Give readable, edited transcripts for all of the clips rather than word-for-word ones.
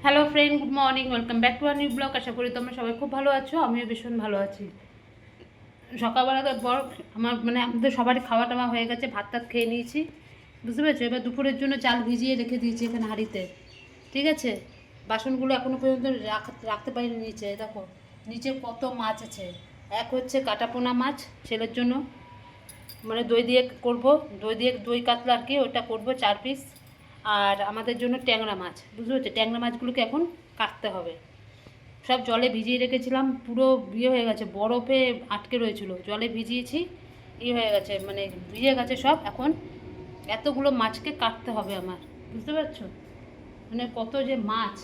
Hello friend, good morning, welcome back to our new blog. আশা করি তোমরা সবাই খুব ভালো আছো। আমিও ভীষণ ভালো আছি। সকালবেলার পর আমাদের সবারই খাওয়া টাওয়া হয়ে গেছে, ভাত টাত খেয়ে নিয়েছি, বুঝতে পেরেছো। এবার দুপুরের জন্য চাল ভিজিয়ে রেখে দিয়েছি এখানে হাঁড়িতে, ঠিক আছে। বাসনগুলো এখনও পর্যন্ত রাখতে পারিনি নিচে। দেখো নিচে কত মাছ আছে। এক হচ্ছে কাটাপোনা মাছ ছেলের জন্য, দই দিয়ে করব, দই কাতলা আর কি, ওটা করব 4 পিস। আর আমাদের জন্য ট্যাংরা মাছ, বুঝতে পেরেছো। ট্যাংরা মাছগুলোকে এখন কাটতে হবে। সব জলে ভিজিয়ে রেখেছিলাম, পুরো হয়ে গেছে, বরফে আটকে রয়েছিল, জলে ভিজিয়েছি, হয়ে গেছে, ভিজে গেছে সব। এখন এতগুলো মাছকে কাটতে হবে আমার, বুঝতে পারছো। কত যে মাছ,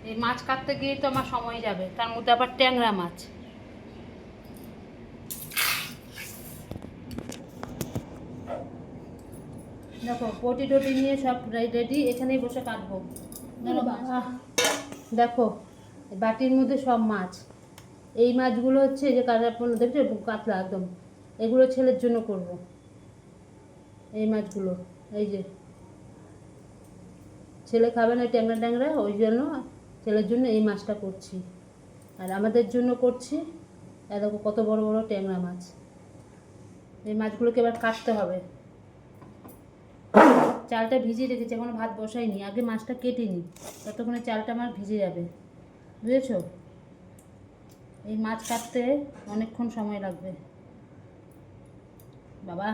এই মাছ কাটতে গিয়ে তো আমার সময় যাবে, তার মধ্যে আবার ট্যাংরা মাছ। দেখো পটি টটি নিয়ে সব রেডি, এখানেই বসে কাটবো। দেখো বাটির মধ্যে সব মাছ। এই মাছগুলো হচ্ছে যে কাটাপোনা, দেখছো কাতলা একদম, এগুলো ছেলের জন্য করব। এই মাছগুলো, এই যে ছেলে খাবে না ট্যাংরা ট্যাংরা, ওই জন্য ছেলের জন্য এই মাছটা করছি। আর আমাদের জন্য করছি দেখো কত বড় বড় ট্যাংরা মাছ। এই মাছগুলোকে এবার কাটতে হবে। চালটা ভিজিয়ে রেখেছি, এখনো ভাত বসাইনি, আগে মাছটা কেটে নিই, ততক্ষণে চালটা আমার ভিজে যাবে, বুঝেছো। এই মাছ কাটতে অনেকক্ষণ সময় লাগবে বাবা।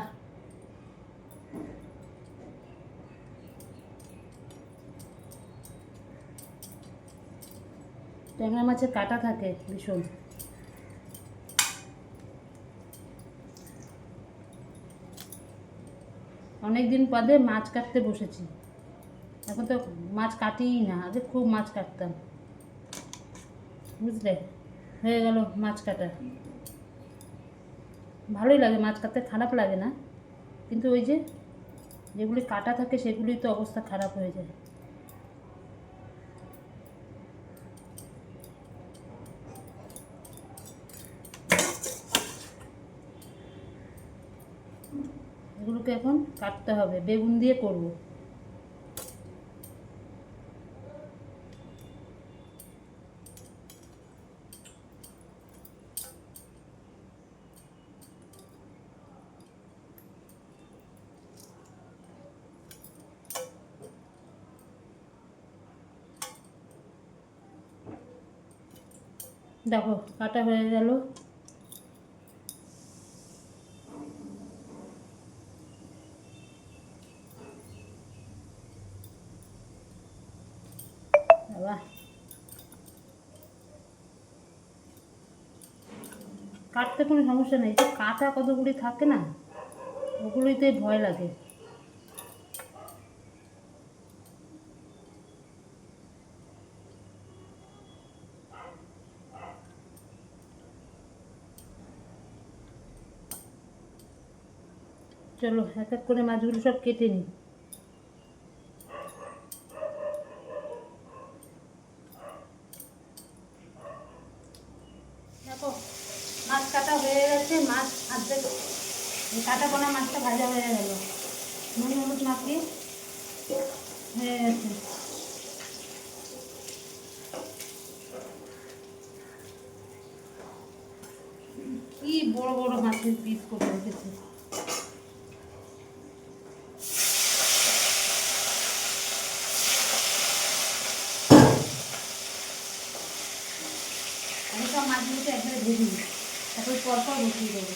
ট্যাংরা মাছের কাটা থাকে ভীষণ। অনেক দিন বাদে মাছ কাটতে বসেছি। এখন তো মাছ কাটিই না, আগে খুব মাছ কাটতাম, বুঝলে। হয়ে গেল মাছ কাটা। ভালোই লাগে মাছ কাটতে, খারাপ লাগে না, কিন্তু ওই যে যেগুলি কাটা থাকে সেগুলি তো অবস্থা খারাপ হয়ে যায়। এগুলোকে এখন কাটতে হবে, বেগুন দিয়ে করব। দেখো কাটা হয়ে গেল। বাবা কাটতে কোনো সমস্যা নেই, তো কাটা কতগুলি থাকে না, ওগুলোইতে ভয় লাগে। চলো এক এক করে মাছগুলো সব কেটে নিই। দেখো মাছ কাটা হয়ে গেছে, মাছ অর্ধেক কাটা কোনা মাছটা ভাজা হয়ে গেল, নুন হলুদ মাখিয়ে হয়ে গেছে। কি বড় বড় মাছের পিস করে রেখেছে। আমি সব মাছগুলোকে একবারে ভেজে নিই, তারপরে পরপর বসিয়ে দেবো।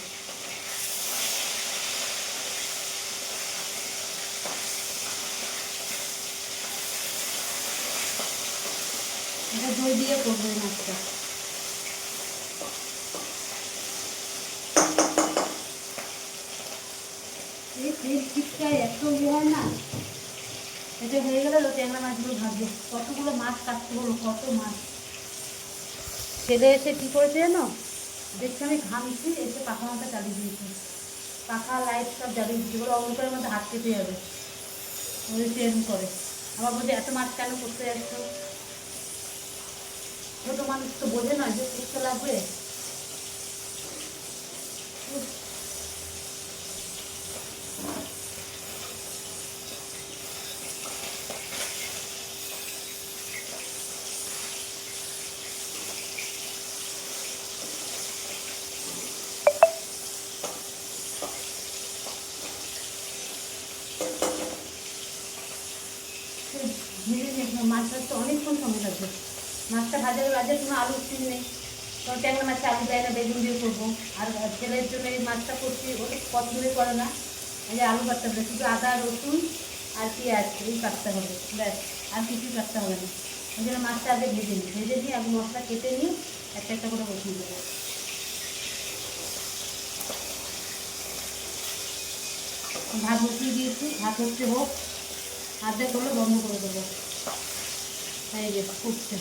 এটা দই দিয়ে করবো এই মাছটা। এই শীতটায় এত হয় না, এটা হয়ে গেলে ট্যাংরা মাছগুলো ভাজবো। কতগুলো মাছ কাটতে হলো, কত মাছ। ছেলে এসে কী করেছে জানো, দেখছি আমি ঘামছি, এসে পাখা মাথা চালিয়ে দিয়েছি, পাখা লাইট সব জ্বালিয়ে দিচ্ছি, বলে অন্ধকারের মধ্যে হাত কেটে যাবে, ওই ট্রেন করে। আবার বলছে এত মাছ কেন করতে যাচ্ছ, ছোটো মানুষ তো বোঝে না যে করতে লাগবে। ভেজে নিয়ে মাছ ভাজতে অনেকক্ষণ সময় লাগবে। মাছটা ভাজা ভাজা কোনো আলু সিন নেই, তো ট্যাংরা মাছে আলু দেয় না, বেগুন দিয়ে করবো। আর ছেলের জন্য এই মাছটা করছি, ওটা পছন্দই করে না। এই যে আলু কাটতে হবে, শুধু আদা রসুন আর পেঁয়াজ এই কাটতে হবে, ব্যাস, আর কিছুই কাটতে হবে না। ওই জন্য মাছটা আগে ভেজে নিই, ভেজে নিয়ে আগে মশলা কেটে নিয়ে একটা একটা করে বসিয়ে দেবো। ভাত বসিয়ে দিয়েছি, ভাত হচ্ছে হোক, আর্ধেক হলে বন্ধ করে দেবো। এই যে ফুটছে।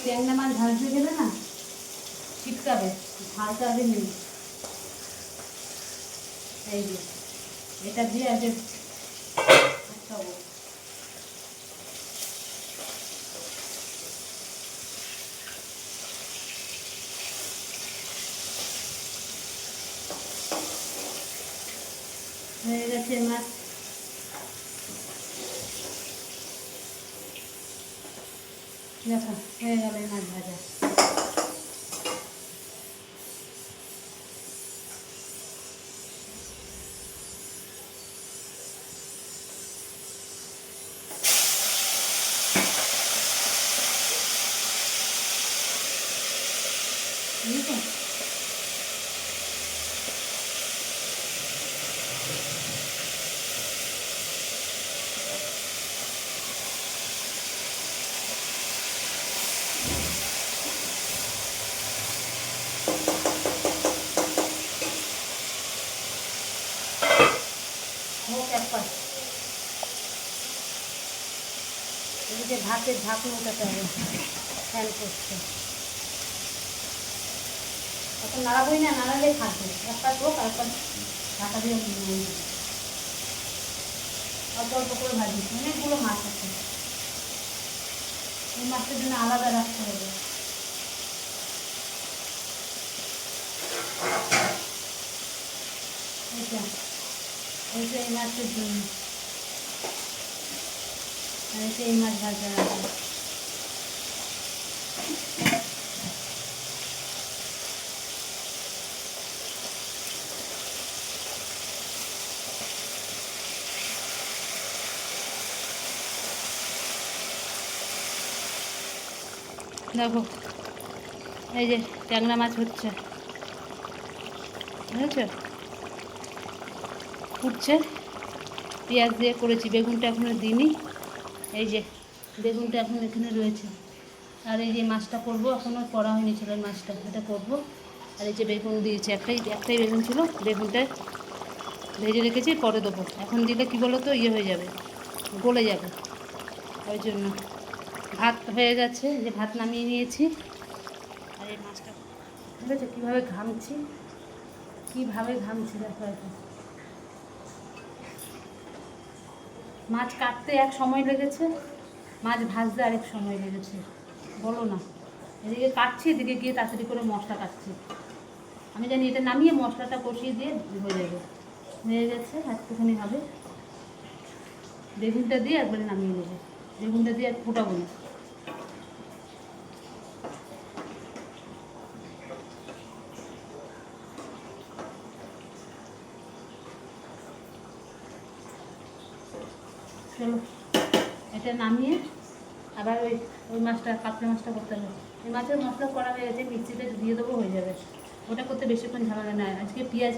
ট্যাংরা মাছ ভাজতে গেলে না ছিটকাবে, ঝালটা আগে নেই। এই যে এটা দিয়ে আগে খাবো। হয়ে গেছে মাছ, দেখো হয়ে গেল মাছ ভাজা। বুঝেছো? হোক এক পাশ, এদিকে ভাতের ঢাকনা উঠাতে হবে, ফ্যান করছে। এখন নাড়াবোই না, নাড়ালেই থাকবে। এক পাশ হোক, আর এক পাশ ঢাকা দিয়ে অল্প অল্প করে ভাজি। অনেকগুলো মাছ আছে, এই মাছটার জন্য আলাদা রাখতে হবে। এইটা এইটা এই মাছের জন্য, আর এটা এই মাছ ভাজা রাখবে। দেখো এই যে ট্যাংরা মাছ হচ্ছে, বুঝেছ? ফুটছে, পেঁয়াজ দিয়ে করেছি, বেগুনটা এখনো দিইনি। এই যে বেগুনটা এখন এখানে রয়েছে। আর এই যে মাছটা করবো, এখনও করা হয়নি ছেলের মাছটা, এটা করবো। আর এই যে বেগুন দিয়েছি, একটাই বেগুন ছিল, বেগুনটা ভেজে রেখেছি, পরে দেবো। এখন দিলে কি বলো তো ইয়ে হয়ে যাবে, গলে যাবে, ওই জন্য। ভাত হয়ে গেছে, যে ভাত নামিয়ে নিয়েছি। আর এই মাছটা ঠিক আছে, কীভাবে ঘামছি, কীভাবে ঘামছি দেখো। এখন মাছ কাটতে এক সময় লেগেছে, মাছ ভাজতে আরেক সময় লেগেছে, বলো না। এদিকে কাটছি, এদিকে গিয়ে তাড়াতাড়ি করে মশলা কাটছি। আমি জানি এটা নামিয়ে মশলাটা কষিয়ে দিয়ে হয়ে যাবে। হয়ে গেছে, একটুখানি হবে, বেগুনটা দিয়ে একবারে নামিয়ে নেবো। বেগুনটা দিয়ে আর ফোটাবো না। চলো এটা নামিয়ে আবার ওই ওই মাছটা, কাতলা মাছটা করতে হবে। এই মাছের মশলা করা হয়ে গেছে, মিক্সিতে দিয়ে দেবো, হয়ে যাবে। ওটা করতে বেশিক্ষণ ঝামেলা নয়। আজকে পেঁয়াজ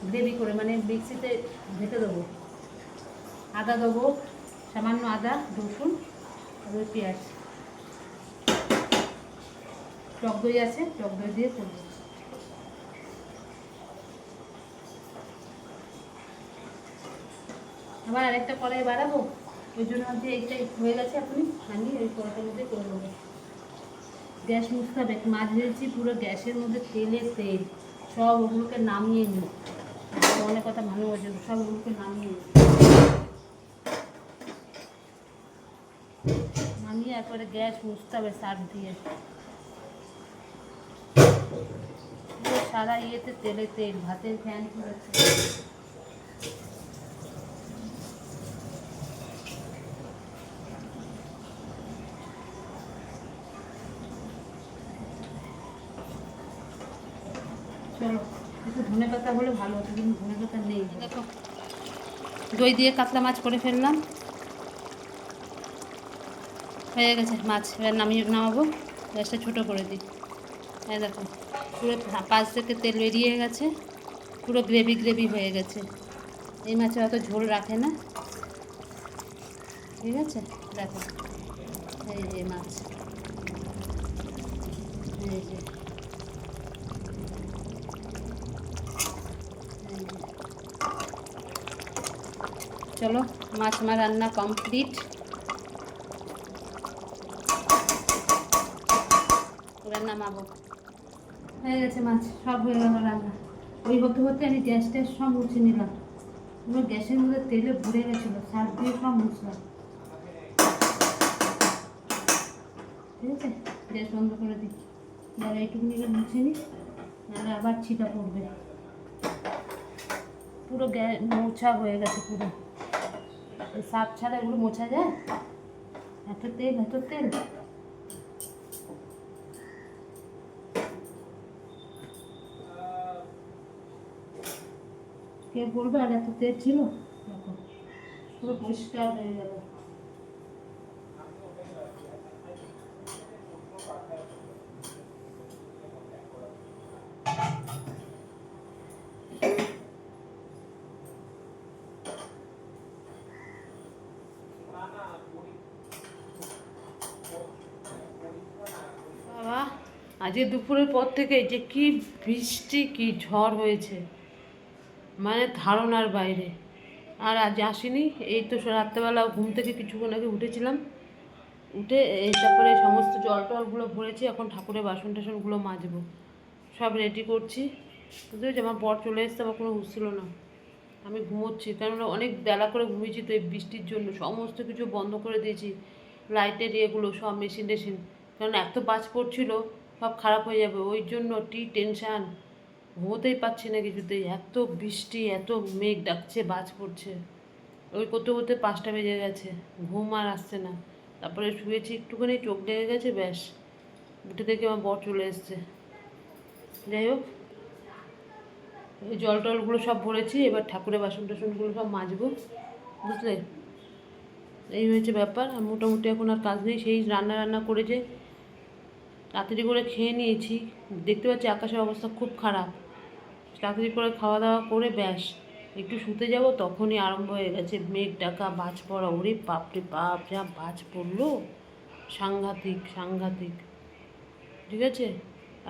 গ্রেভি করে, মানে মিক্সিতে ভেটে দেবো। আদা দেবো, সামান্য আদা রসুন আর ওই পেঁয়াজ। টক দই আছে, টক দই দিয়ে করবো। আবার আরেকটা কড়াই বাড়াবো, ওই জন্য হচ্ছে এইটাই হয়ে গেছে। এখনই আমি ওই কড়াইটার মধ্যে করে নেবো। গ্যাস মুছতে হবে, মাছ ভেজেছি পুরো গ্যাসের মধ্যে, তেলে তেল, সব ওগুলোকে নামিয়ে নিই। অনেক কথা ভালো হয়েছে, সব ওগুলোকে নামিয়ে নিই, নামিয়ে একবারে গ্যাস মুছতে হবে সার্ফ দিয়ে। সারা ইয়েতে তেলে তেল, ভাতের ফ্যান করেছে। চলো, একটু ধনে পাতা হলে ভালো হতো, কিন্তু ধনে পাতা নেই। দেখো, দই দিয়ে কাতলা মাছ করে ফেললাম, হয়ে গেছে মাছ। এবার নামাবো, গ্যাসটা ছোটো করে দিই। এই দেখো, পুরো পাশ থেকে তেল বেরিয়ে গেছে, পুরো গ্রেভি গ্রেভি হয়ে গেছে। এই মাছের অত ঝোল রাখে না, ঠিক আছে। দেখো, এই যে মাছ, এই যে, এই যে। চলো, মাছ আমার রান্না কমপ্লিট। এবার নামাবো, হয়ে গেছে মাছ, সব হয়ে গেল রান্না। ওই হতে হতে আমি গ্যাস ট্যাস সব মুছে নিলাম। পুরো গ্যাসের মধ্যে তেলে ভরে গেছিলো, সার দিয়ে সব মুছলাম, ঠিক আছে। গ্যাস বন্ধ করে দিই, যারা এইটুকুনি মুছে নিই, নাহলে আবার ছিটা পড়বে। পুরো গ্যাস মোছা হয়ে গেছে পুরো। সাপ ছাড়া এগুলো মোছা যায়? এত তেল, এত তেল। কে বলবে আর এত তেল ছিল? দেখো, পুরো পরিষ্কার হয়ে গেল। বাবা, আজকে দুপুরের পর থেকে যে কি বৃষ্টি, কি ঝড় হয়েছে, মানে ধারণার বাইরে। আর আজ আসিনি, এই তো রাত্রেবেলা ঘুম থেকে কিছুক্ষণ আগে উঠেছিলাম, উঠে এই তারপরে সমস্ত জল টলগুলো ভরেছি, এখন ঠাকুরের বাসন টাসনগুলো মাজবো, সব রেডি করছি। বুঝতে পেরেছি, আমার বর চলে এসছে, আমার কোনো হুঁশ ছিল না। আমি ঘুমোচ্ছি, কেননা অনেক বেলা করে ঘুমিয়েছি তো, এই বৃষ্টির জন্য সমস্ত কিছু বন্ধ করে দিয়েছি, লাইটের ইয়েগুলো সব, মেশিন টেশিন, কারণ এত বাজ পড়ছিল, সব খারাপ হয়ে যাবে, ওই জন্য টেনশান। ঘুমোতেই পারছি না কিছুতেই, এত বৃষ্টি, এত মেঘ ডাকছে, বাজ পড়ছে। ওই করতে করতে 5টা বেজে গেছে, ঘুম আর আসছে না। তারপরে শুয়েছি, একটুখানি চোখ লেগে গেছে, ব্যাস উঠে দেখে আমার বর চলে এসছে। যাই হোক, এই জল টলগুলো সব ভরেছি, এবার ঠাকুরের বাসন টাসনগুলো সব মাজবো, বুঝলে। এই হয়েছে ব্যাপার। আর মোটামুটি এখন আর কাজ নেই, সেই রান্না রান্না করে যে তাড়াতাড়ি করে খেয়ে নিয়েছি। দেখতে পাচ্ছি আকাশের অবস্থা খুব খারাপ, তাড়াতাড়ি করে খাওয়া দাওয়া করে ব্যাস একটু শুতে যাব, তখনই আরম্ভ হয়ে গেছে মেঘ ডাকা, বাজ পড়া। ওরে বাপরে বাপ, যা বাজ পড়লো, সাংঘাতিক সাংঘাতিক, ঠিক আছে।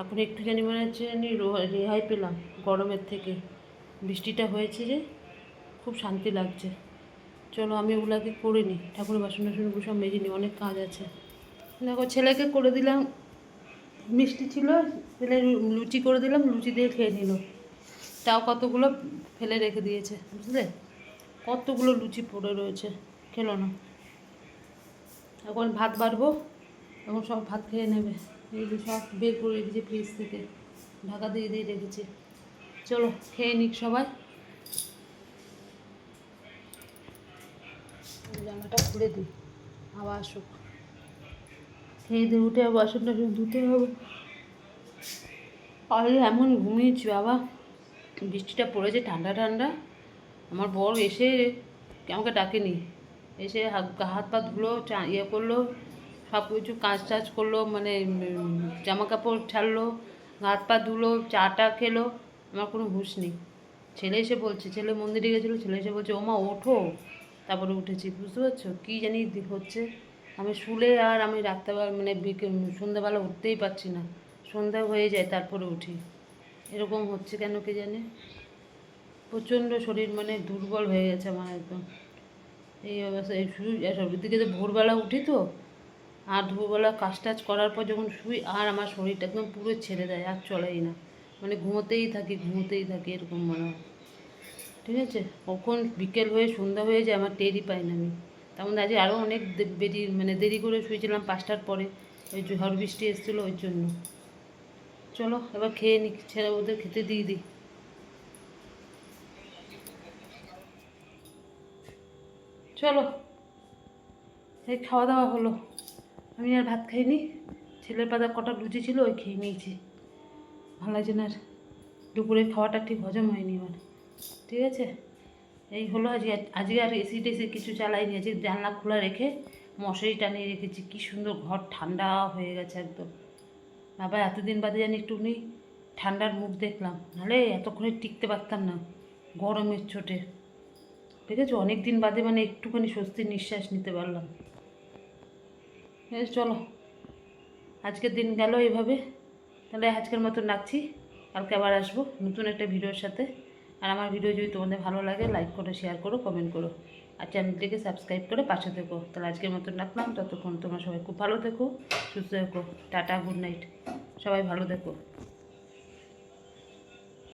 এখন একটু জানি মনে হচ্ছে জানি রেহাই পেলাম গরমের থেকে, বৃষ্টিটা হয়েছে যে খুব শান্তি লাগছে। চলো, আমি ওগুলোকে করে নিই, ঠাকুরের বাসন টাসনগুলো সব মেজে নিই, অনেক কাজ আছে। দেখো, ছেলেকে করে দিলাম, মিষ্টি ছিল, ছেলে লুচি করে দিলাম, লুচি দিয়ে খেয়ে নিল। তাও কতগুলো ফেলে রেখে দিয়েছে, বুঝলে, কতগুলো লুচি পড়ে রয়েছে, খেলো না। এখন ভাত বাড়বো, এখন সব ভাত খেয়ে নেবে। এই যে সব বের করে রেখেছি ফ্রিজ থেকে, ঢাকা দিয়ে দিয়ে রেখেছি। চলো খেয়ে নিক সবাই। জামাটা খুলে দিই, আবার আসুক। খেয়ে দিয়ে উঠে বাসন টাসন ধুতে হবে। আরে এমন ঘুমিয়েছি বাবা, বৃষ্টিটা পড়েছে ঠান্ডা ঠান্ডা। আমার বর এসে আমাকে ডাকেনি, এসে হাত পা ধুলো, ইয়ে করলো, সব কিছু কাজ টাজ করলো, মানে জামা কাপড় ছাড়লো, হাত পা ধুলো, চাটা খেলো, আমার কোনো হুঁশ নেই। ছেলে এসে বলছে, ছেলে মন্দিরে গেছিলো, ছেলে এসে বলছে ওমা ওঠো, তারপরে উঠেছি। বুঝতে পারছো কী জানি হচ্ছে, আমি শুলে আর আমি রাত্রেবেলা মানে সন্ধ্যাবেলা উঠতেই পারছি না, সন্ধ্যা হয়ে যায় তারপরে উঠি, এরকম হচ্ছে কেন কে জানে। প্রচণ্ড শরীর মানে দুর্বল হয়ে গেছে আমার একদম, এই অবস্থা। এই শুধু এসব দিকে তো ভোরবেলা উঠি তো, আর দুপুরবেলা কাজ টাজ করার পর যখন শুই, আর আমার শরীরটা একদম পুরো ছেড়ে দেয়, আর চলেই না, মানে ঘুমোতেই থাকি ঘুমোতেই থাকি, এরকম মনে হয়, ঠিক আছে। কখন বিকেল হয়ে সন্ধ্যা হয়ে যায় আমার টেরই পাই না আমি। তার মধ্যে আজকে আরও অনেক দেরি করে শুয়েছিলাম, 5টার পরে, ওই ঝড় বৃষ্টি এসেছিলো ওই জন্য। চলো এবার খেয়ে নি, ছেলে ওদের খেতে দিয়ে দিই। চলো, এই খাওয়া দাওয়া হলো, আমি আর ভাত খাইনি, ছেলের পাতা কটা লুচি ছিল ওই খেয়ে নিয়েছি, ভালো লাগছে না আর। দুপুরের খাওয়াটা ঠিক হজম হয়নি আমার, ঠিক আছে। এই হলো আজকে আর এসি টেসি কিছু চালাইনি, আজকে জানলা খোলা রেখে মশারি টানিয়ে রেখেছি। কী সুন্দর ঘর ঠান্ডা হয়ে গেছে একদম। বাবা এতদিন বাদে জানি একটুখানি ঠান্ডার মুখ দেখলাম, নাহলে এতক্ষণে টিকতে পারতাম না গরমের চোটে। ঠিক আছে, অনেক দিন বাদে মানে একটুখানি স্বস্তির নিঃশ্বাস নিতে পারলাম। চলো, আজকের দিন গেল এইভাবে। তাহলে আজকের মতো রাখছি, কালকে আবার আসবো নতুন একটা ভিডিওর সাথে। আর আমার ভিডিও যদি তোমাদের ভালো লাগে লাইক করো, শেয়ার করো, কমেন্ট করো, আর চ্যানেলটিকে সাবস্ক্রাইব করে পাশে থেকো। তাহলে আজকের মতন রাখলাম, ততক্ষণ তোমরা সবাই খুব ভালো থেকো, সুস্থ থেকো। টাটা, গুড নাইট, সবাই ভালো থেকো।